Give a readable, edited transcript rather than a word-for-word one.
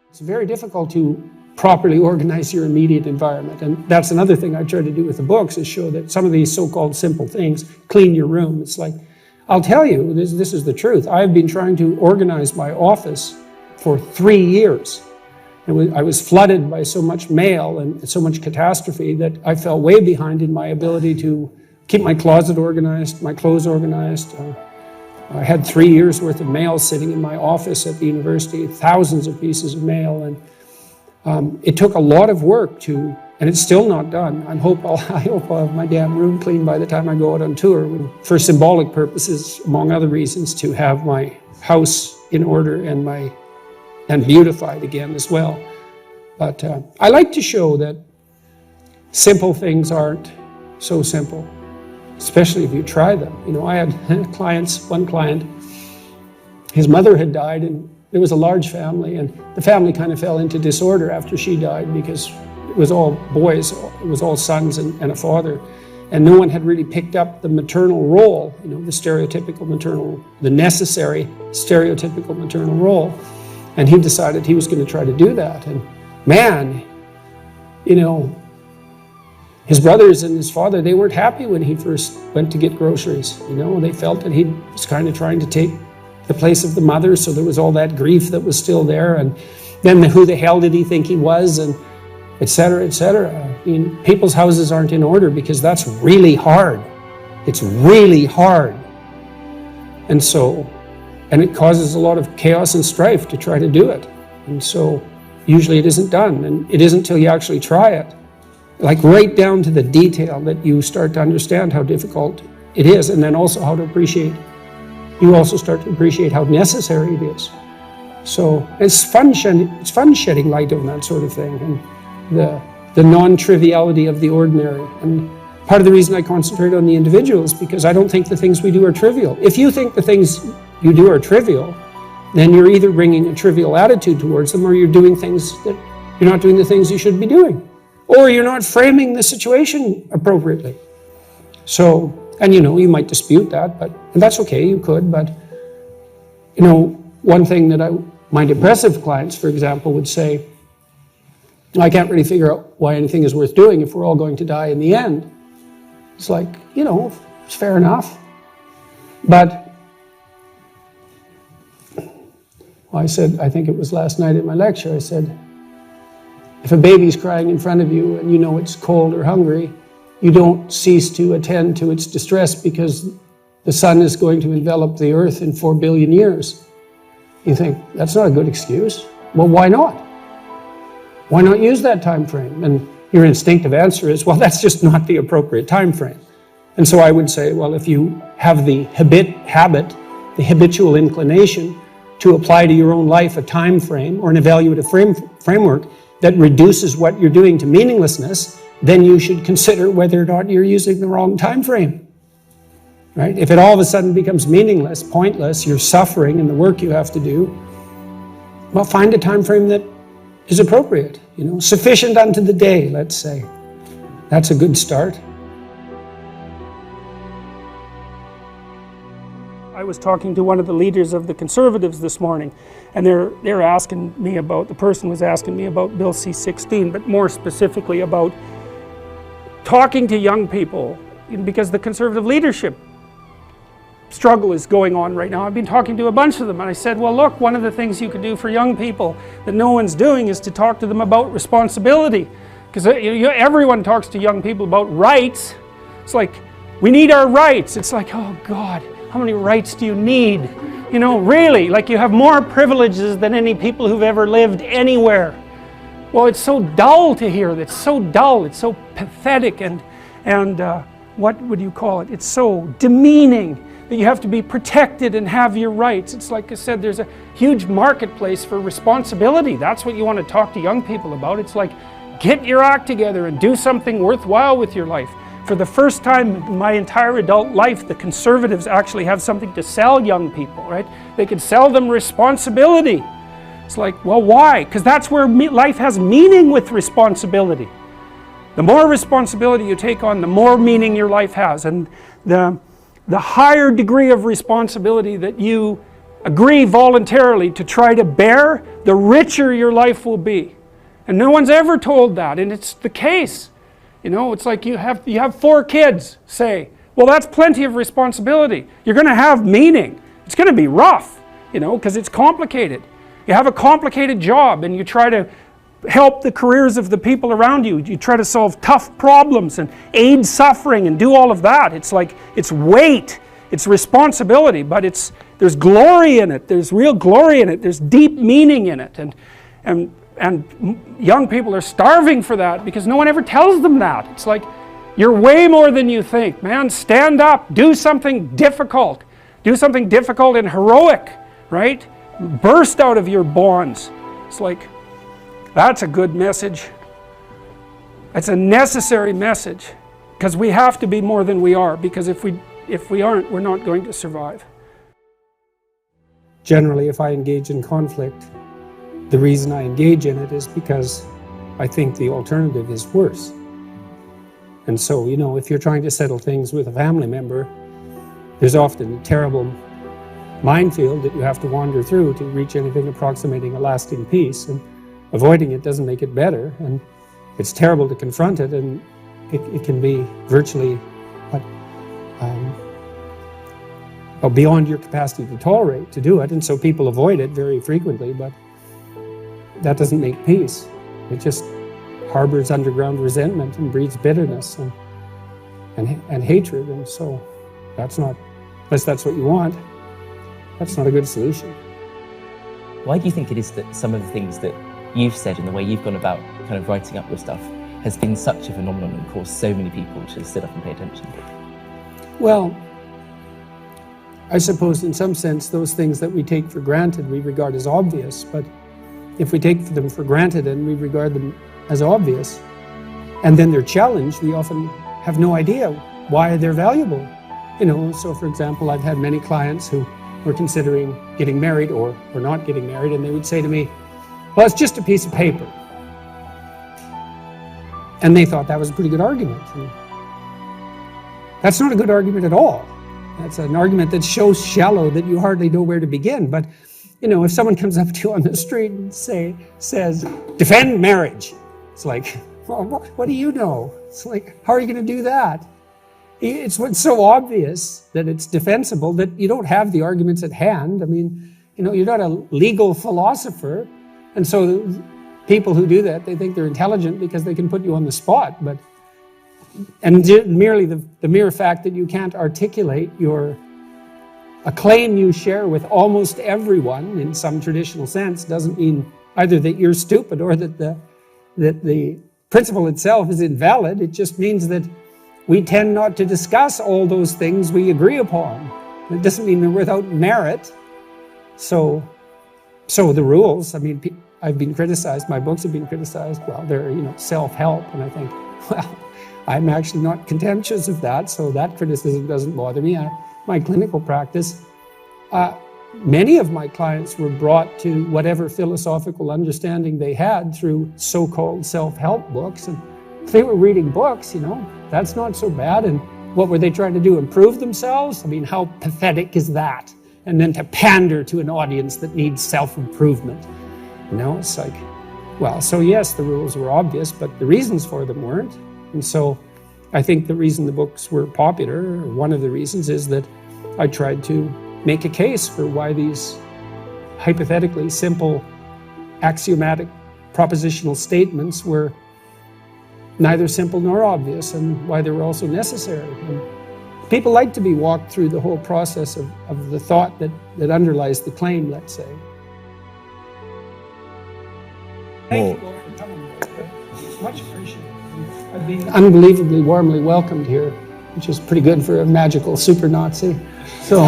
It's very difficult to properly organize your immediate environment, and that's another thing I try to do with the books, is show that some of these so-called simple things, clean your room, it's like, I'll tell you, this is the truth. I've been trying to organize my office for 3 years. I was flooded by so much mail and so much catastrophe that I fell way behind in my ability to keep my closet organized, my clothes organized. I had 3 years worth of mail sitting in my office at the university, thousands of pieces of mail, and it took a lot of work to, and it's still not done. I hope I'll have my damn room clean by the time I go out on tour, for symbolic purposes, among other reasons, to have my house in order and beautified again as well. But I like to show that simple things aren't so simple, especially if you try them. You know, I had one client, his mother had died, and there was a large family, and the family kind of fell into disorder after she died because it was all boys, it was all sons and a father, and no one had really picked up the maternal role, you know, the necessary stereotypical maternal role. And he decided he was going to try to do that. And man, you know, his brothers and his father, they weren't happy when he first went to get groceries. You know, they felt that he was kind of trying to take the place of the mother, so there was all that grief that was still there. And then who the hell did he think he was, and et cetera, et cetera. I mean, people's houses aren't in order because that's really hard. It's really hard. And it causes a lot of chaos and strife to try to do it. And so usually it isn't done, and it isn't till you actually try it, like right down to the detail, that you start to understand how difficult it is, and then also how to appreciate. You also start to appreciate how necessary it is. So it's fun shedding light on that sort of thing, and the non-triviality of the ordinary. And part of the reason I concentrate on the individual is because I don't think the things we do are trivial. If you think the things you do are trivial, then you're either bringing a trivial attitude towards them, or you're doing things that you're not doing the things you should be doing, or you're not framing the situation appropriately. So, and you know, you might dispute that, and that's okay, you could, but you know, one thing that my depressive clients, for example, would say, I can't really figure out why anything is worth doing if we're all going to die in the end. It's like, you know, it's fair enough. But I said, I think it was last night in my lecture, I said, if a baby's crying in front of you and you know it's cold or hungry, you don't cease to attend to its distress because the sun is going to envelop the earth in 4 billion years. You think, that's not a good excuse. Well, why not? Why not use that time frame? And your instinctive answer is, well, that's just not the appropriate time frame. And so I would say, well, if you have the the habitual inclination to apply to your own life a time frame or an evaluative framework that reduces what you're doing to meaninglessness, then you should consider whether or not you're using the wrong time frame. Right? If it all of a sudden becomes meaningless, pointless, you're suffering in the work you have to do, well, find a time frame that is appropriate, you know, sufficient unto the day, let's say. That's a good start. I was talking to one of the leaders of the Conservatives this morning, and they're asking me about, the person was asking me about Bill C-16, but more specifically about talking to young people, because the Conservative leadership struggle is going on right now. I've been talking to a bunch of them, and I said, well, look, one of the things you could do for young people that no one's doing is to talk to them about responsibility. Because everyone talks to young people about rights. It's like, we need our rights. It's like, oh God, how many rights do you need? You know, really, like you have more privileges than any people who've ever lived anywhere. Well, it's so dull to hear that. It's so dull, it's so pathetic, and what would you call it? It's so demeaning that you have to be protected and have your rights. It's like I said, there's a huge marketplace for responsibility. That's what you want to talk to young people about. It's like, get your act together and do something worthwhile with your life. For the first time in my entire adult life, the Conservatives actually have something to sell young people, right? They could sell them responsibility. It's like, well, why? Because that's where life has meaning with responsibility. The more responsibility you take on, the more meaning your life has. And the higher degree of responsibility that you agree voluntarily to try to bear, the richer your life will be. And no one's ever told that, and it's the case. You know, it's like you have 4 kids, say. Well, that's plenty of responsibility. You're going to have meaning. It's going to be rough, you know, because it's complicated. You have a complicated job, and you try to help the careers of the people around you. You try to solve tough problems and aid suffering and do all of that. It's like, it's weight, it's responsibility, but there's glory in it. There's real glory in it. There's deep meaning in it. And young people are starving for that because no one ever tells them that. It's like, you're way more than you think, man. Stand up, do something difficult. Do something difficult and heroic, right? Burst out of your bonds. It's like, that's a good message. It's a necessary message, because we have to be more than we are, because if we aren't, we're not going to survive. Generally, if I engage in conflict, the reason I engage in it is because I think the alternative is worse. And so, you know, if you're trying to settle things with a family member, there's often a terrible minefield that you have to wander through to reach anything approximating a lasting peace. And avoiding it doesn't make it better. And it's terrible to confront it, and it can be virtually beyond your capacity to tolerate to do it. And so people avoid it very frequently, but that doesn't make peace. It just harbors underground resentment and breeds bitterness and hatred. And so that's not, unless that's what you want, that's not a good solution. Why do you think it is that some of the things that you've said and the way you've gone about kind of writing up your stuff has been such a phenomenon and caused so many people to sit up and pay attention? Well, I suppose in some sense those things that we take for granted we regard as obvious, but if we take them for granted and we regard them as obvious, and then they're challenged, we often have no idea why they're valuable. You know, so for example, I've had many clients who were considering getting married or not getting married, and they would say to me, well, it's just a piece of paper. And they thought that was a pretty good argument. And that's not a good argument at all. That's an argument that's so shallow that you hardly know where to begin. But, you know, if someone comes up to you on the street and says, defend marriage, it's like, well, what do you know? It's like, how are you going to do that? It's so obvious that it's defensible that you don't have the arguments at hand. I mean, you know, you're not a legal philosopher. And so people who do that, they think they're intelligent because they can put you on the spot. And merely the mere fact that you can't articulate a claim you share with almost everyone in some traditional sense doesn't mean either that you're stupid or that the principle itself is invalid. It just means that we tend not to discuss all those things we agree upon. It doesn't mean they're without merit. So the rules, I mean, I've been criticized, my books have been criticized, well, they're, you know, self-help, and I think, well, I'm actually not contemptuous of that, so that criticism doesn't bother me. My clinical practice, many of my clients were brought to whatever philosophical understanding they had through so-called self-help books, and if they were reading books, you know, that's not so bad. And what were they trying to do, improve themselves? I mean, how pathetic is that? And then to pander to an audience that needs self-improvement. You know, it's like, well, so yes, the rules were obvious, but the reasons for them weren't. And so I think the reason the books were popular, or one of the reasons, is that I tried to make a case for why these hypothetically simple, axiomatic, propositional statements were neither simple nor obvious, and why they were also necessary. And people like to be walked through the whole process of the thought that underlies the claim, let's say. Thank you all for coming. It's much appreciated. I've been unbelievably warmly welcomed here, which is pretty good for a magical super Nazi. So.